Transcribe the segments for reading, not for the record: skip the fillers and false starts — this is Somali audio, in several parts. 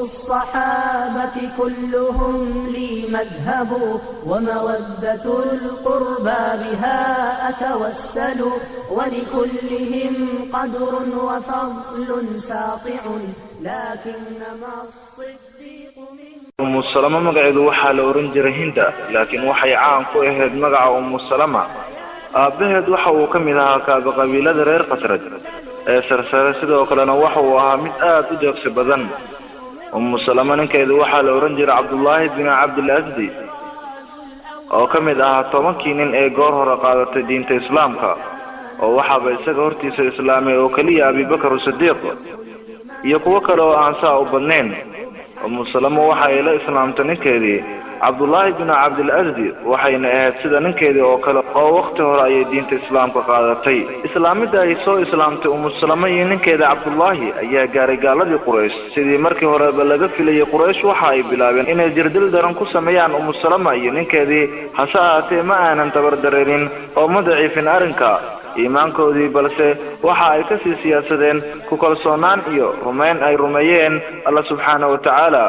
الصحابة كلهم لي مذهب ومودة القربى بها أتوسل ولكلهم قدر وفضل ساطع لكنما الصديق من أم سلمة مقعد وحا لورنجر هندا لكن وحي عام كوهد مقع أم سلمة أبهد وحا وكملها كابقبيلة رير قطرد سرسارة سيدة وكلنا وحا وهامد تجاكس بدن أم سلمة نكيد وحا لورنجر عبد الله بن عبد الأزدي وكملها طمكين إيقاره رقادة دين إسلامك ووحا بيساق هرتيس إسلامي وكلي أبي بكر الصديق يقوك لو أنساء بنين أم سلمة وحا إلى إسلام تنكيدي عبد الله بن عبد الأزدي وحين أهد سيدا نكيدي وكلا وقته رأي دين إسلام كقادتي إسلامي دا يسو إسلامتي أم سلمة ينكيدي عبد الله أيها قاري قالدي قريش سيدي مركي هراء بلغت في لي قريش وحاي بلابين إن الجردل درنكو سميان أم سلمة ينكيدي حسااتي ما أنا تبردرين ومدعي في أرنكا iimaankoodii balse waxa ay ka sii siyaasadeen ku kalsoonaan iyo rumayn ay rumeeyeen Allah subhanahu wa ta'ala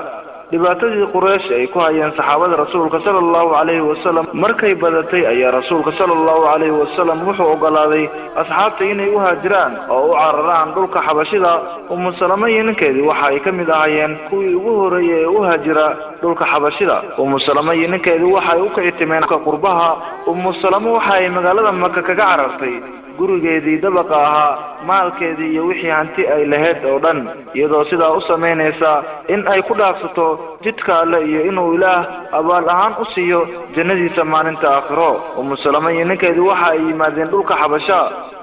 dhibaatadii quraysh ay ku hayeen saxaabada rasuulka sallallahu alayhi wasallam markay badatay ayaa rasuulka sallallahu alayhi wasallam wuxuu ogolaaday asxaabta inay u haajiraan oo u cararaan dhulka xabashida Salama ninkeedii waxa ay kamid ahaayeen kuwii ugu horeeyay ee u haajira dhulka xabashida Salama ninkeedii waxa ay u kicitimeen qurbaha Salama waxa ay magaalada Makka kaga carartay gurigeedii dabaqa ahaa maalkeedii iyo wixii hanti ay lahayd oo dhan iyadoo sidaa u sameynaysa in ay ku dhaafsato jidka Alle iyo inuu Ilaah abaal ahaan u siiyo jannadiisa maalinta aakhiro Salama ninkeedii waxa ay yimaadeen dhulka xabasha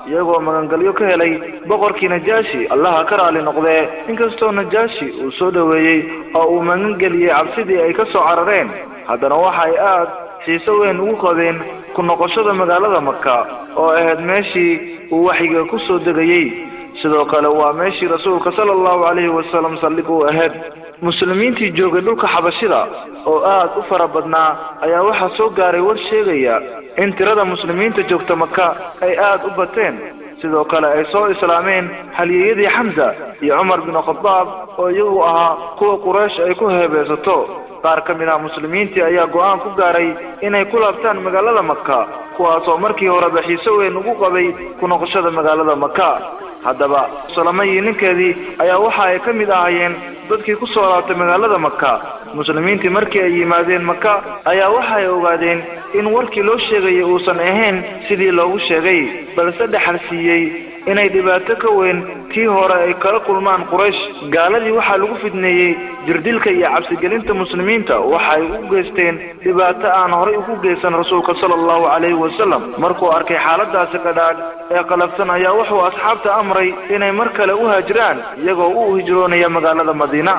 iyagoo magangalyo ka helay boqorkii Najaashi Allah ka raali noqday inkastoo Najaashi uu soo dhaweeyay oo uu magangaliyay cabsidii ay ka soo carareen haddana waxa ay aad xiiso weyn ugu qabeen ku noqoshada magaalada Makka oo ahayd meeshii uu waxiga ku soo degayay sidoo kale waa meeshii rasuulka sallallahu alayhi wasallam salligu ahayd muslimiintii joogay dhulka xabashida oo aad u fara badnaa ayaa waxa soo gaaray war sheegaya in tirada muslimiinta joogta Makka ay aad u bateen sidoo kale ay soo islaameen haliyadii Hamza iyo Umar bin Khattab oo iyagu ahaa kuwa Quraysh ay ku heebeysato qaar ka mid ah muslimiintii ayaa go'aan ku gaaray inay ku laabtaan magaalada Makka kuwaas oo markii hore baxiiso weyn ugu qabay ku noqoshada magaalada Makka haddaba Salama ninkeedii ayaa waxa ay ka mid ahaayeen dadkii ku soo laabtay magaalada Makka muslimiintii markii ay yimaadeen Makka ayaa waxa ay ogaadeen in warkii loo sheegay uusan ahayn sidii loogu sheegay balse dhaxal siiyay inay dhibaato ka weyn tii hore ay kala kulmaan Quraysh gaaladii waxa lagu fidneeyay jirdilka iyo cabsi gelinta muslimiinta waxa ay u geysteen dhibaato aan hore ugu geysan rasuulka sallallahu alayhi wasallam markuu arkay xaaladaas ka dhaag ee qalabsan ayaa wuxuu asxaabta amray inay mar kale u haajiraan iyagoo u hijroonaya magaalada Madiina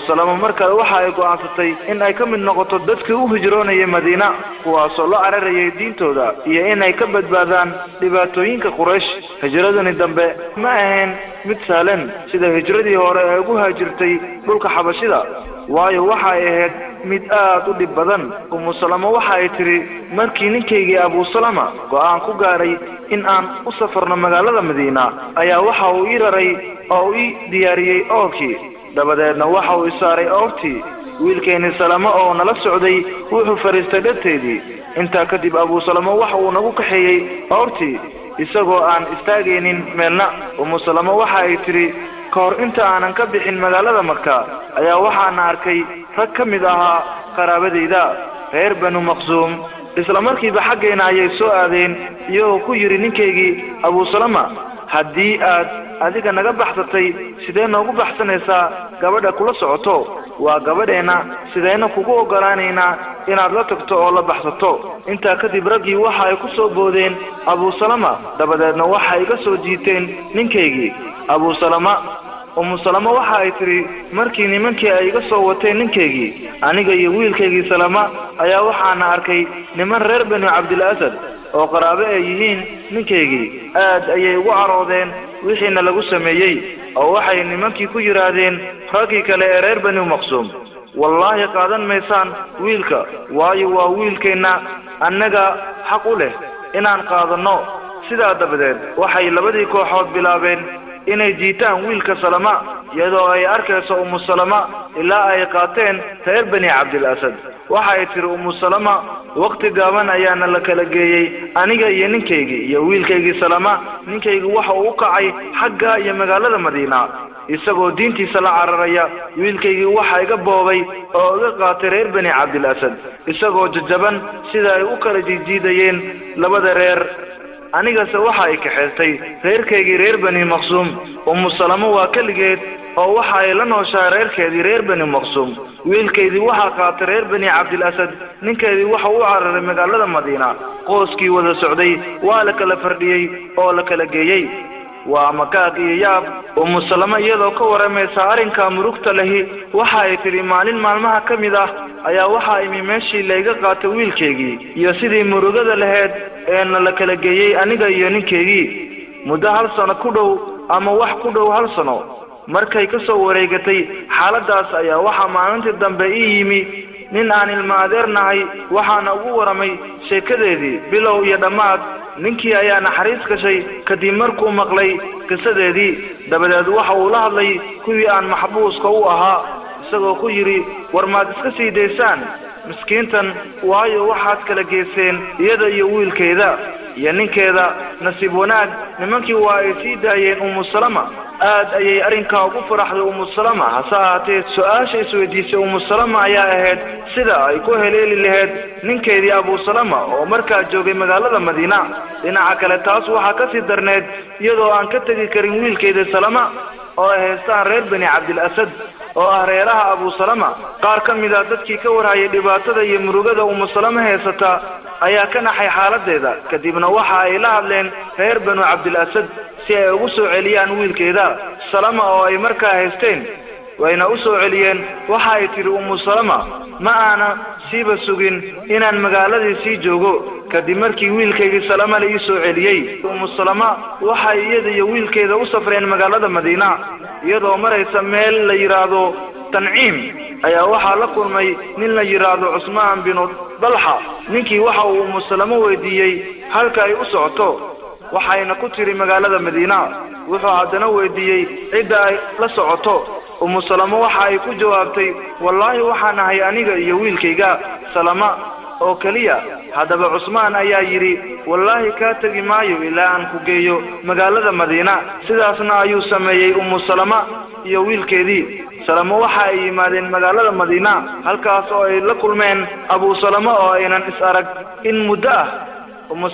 Salama markale waxa ay go'aansatay in ay ka mid noqoto dadkii u hijroonaya Madiina kuwaas oo la cararayay diintooda iyo inay ka badbaadaan dhibaatooyinka Quraysh hijradani dambe ma ahayn mid sahlan sida hijradii hore ay ugu haajirtay dhulka xabashida waayo waxa ay ahayd mid aad u dhib badan Salama waxa ay tiri markii ninkeygii Abu Salama go'aan ku gaaray in aan u safarno magaalada Madiina ayaa waxa uu ii raray oo ii diyaariyay ookii dabadeedna waxa uu isaaray oortii wiilkeeni Salama oo nala socday wuxuu fariistay dhabteedii inta kadib Abu Salama waxa uu nagu kaxeeyay oortii isagoo aan istaageenin meelna Salama waxa ay tiri koor inta aanan ka bixin magaalada Makka ayaa waxaan arkay rag ka mid ahaa qaraabadeyda reer Banu Maqsuum isla markiiba xaggeena ayay soo aadeen iyagoo ku yiri ninkeygii Abu Salama haddii aad adiga naga baxsatay sidee noogu baxsanaysaa gabadha kula socoto waa gabadheena sideena kugu ogolaanaynaa inaad la tagto oo la baxsato inta kadib ragii waxa ay ku soo boodeen Abu Salama dabadeedna waxa ay ka soo jiiteen ninkeygii Abu Salama Salama waxa ay tiri markii nimankii ay iga soo wateen ninkeygii aniga iyo wiilkeygii Salama ayaa waxaan arkay niman reer Banu Abdul Asad oo qaraabo ay yihiin ninkeygii aad ayay ugu caroodeen wixiina lagu sameeyay oo waxay nimankii ku yiraahdeen ragii kale ee reer Banu Maqsuum wallahi qaadan meesaan wiilka waayo waa wiilkeena annaga xaq u leh inaan qaadano sidaa dabadeed waxay labadii kooxood bilaabeen inay jiitaan wiilka Salama iyadoo ay arkayso Salama ilaa ay qaateen reer Bani Abdul Asad waxay tiri Salama waqti gaaban ayaana la kala geeyay aniga iyo ninkaygii iyo wiilkaygii Salama ninkaygu waxa uu kacay xagga iyo magaalada Madiina isagoo diintiisa la cararaya wiilkaygii waxa iga boobay oo iga qaatay reer Bani Abdul Asad isagoo jajaban sida ay u kala jiidayeen labada reer anigase waxa ay ka xirtay reerkaygii reer Bani Maqsum Salama waa kaligeed oo waxa ay la nooshaa reerkeedii reer Bani Maqsum wiilkeedii waxa qaatay reer Bani Abdul Asad ninkeedii waxa uu cararay magaalada Madiina qoyskii wada socday waa la kala fardhiyay oo la kala geeyay waa makaag iyo yaab Salama iyadoo ka waramaysa arinka murugta lahi waxa ay tiri maalin maalmaha kamid ah ayaa waxa ay meeshii layga qaatay wiilkeygii iyo sidii murugada lahayd ee la kala geeyay aniga iyo ninkeygii muddo hal sano ku dhow ama wax ku dhow hal sano markay ka soo wareegatay xaaladaas ayaa waxa maalintii dambe yimi nin aan ilma adeernahay waxaana ugu waramay sheekadeedii bilow iyo dhamaad ninkii ayaa naxariis gashay kadib markuu maqlay qisadeedii dabadeed waxa uu la hadlay kuwii aan maxbuuska u ahaa isagoo ku yiri war maad iska sii daysaan miskiintan waayo waxaad kala geyseen iyada iyo wiilkeeda iyo ninkeeda nasiib wanaag nimankii waa ay sii daayeen Salama aad ayay arinka ugu faraxday Salama hase ahaatee su'aasha isweydiisay Salama ayaa ahayd sida ay ku heleeli lahayd ninkeedii Abu Salama oo markaa joogay magaalada Madiina dhinaca kale taas waxa ka sii darneed iyadoo aan ka tagi karin wiilkeeda Salama oo haystaan reer Bani Abdul Asad oo reeraha Abu Salama qaar kamid ah dadkii ka warhayay dhibaatada iyo murugada Salama haysata ayaa ka naxay xaaladeeda kadibna waxa ay la hadleen reer Bani Abdul Asad si ay ugu soo celiyaan wiilkeeda Salama oo ay markaa haysteen wayna u soo celiyeen waxa ay tiri Salama ma ana siiba sugin inaan magaaladii sii joogo kadib markii wiilkeygii Salama la ii soo celiyay Salama waxa iyada iyo wiilkeeda u safreen magaalada Madiina iyadoo maraysa meel la yiraahdo Tanciim ayaa waxa la kulmay nin la yiraahdo Usmaan bin Dalha ninkii waxa uu Salama weydiiyay halka ay u socoto waxayna ku tiri magaalada Madiina wuxuu hadana weydiiyay cida ay la socoto Salama waxa ay ku jawaabtay wallahi waxaan ahay aniga iyo wiilkayga Salama oo kaliya hadaba Usmaan ayaa yiri wallahi ka tagi maayo ilaa aan ku geeyo magaalada Madiina sidaasna ayuu sameeyay Salama iyo wiilkeedii Salama waxa ay yimaadeen magaalada Madiina halkaas oo ay la kulmeen Abu Salama oo aynan is arag in muddo ah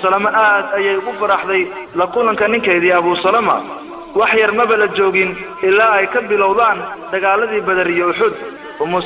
Salama aad ayay ugu faraxday la kulanka ninkeedii Abu Salama wax yar ma bala joogin ilaa ay ka bilowdaan dagaaladii Badar iyo Uhud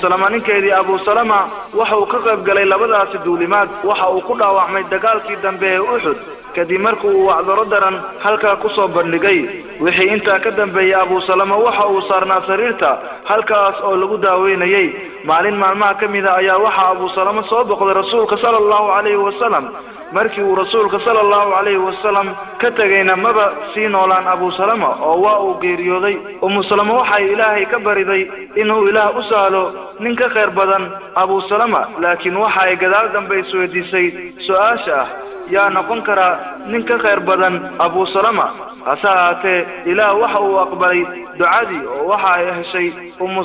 Salama ninkeedii Abu Salama waxa uu ka qayb galay labadaas duulimaad waxa uu ku dhaawacmay dagaalkii dambe ee Uhud kadib markii uu wacdaro daran halka ku soo bandhigay wixii inta ka dambeeyay Abu Salama waxa uu saarnaa sariirta halkaas oo lagu daaweynayay maalin maalmaha kamid ah ayaa waxa Abu Salama soo boqday rasuulka sallallahu alayhi wasallam markii uu rasuulka sallallahu alayhi wasallam ka tagayna maba sii noolaan Abu Salama oo waa uu geeriyooday Salama waxa Ilaahay ka bariday inuu Ilaah u sahlo nin ka khayr badan Abu Salama laakiin waxa ay gadaal dambe isweydiisay su'aasha yaa noqon kara nin ka khayr badan Abu Salama hase ahaatee Ilaah waxa uu aqbalay ducadii oo waxa ay heshay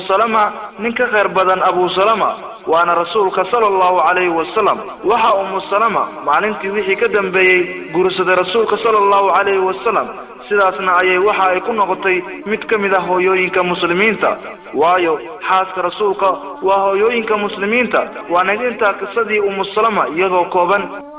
Salama nin ka khayr badan Abu Salama waana rasuulka sallallahu alayhi wasallam waxa Salama maalintii wixii ka dambeeyay guursaday rasuulka sallallahu alayhi wasallam sidaasna ayay waxa ay ku noqotay mid kamid ah hooyooyinka muslimiinta waayo xaaska rasuulka waa hooyooyinka muslimiinta waana inta qisadii Salama iyadoo kooban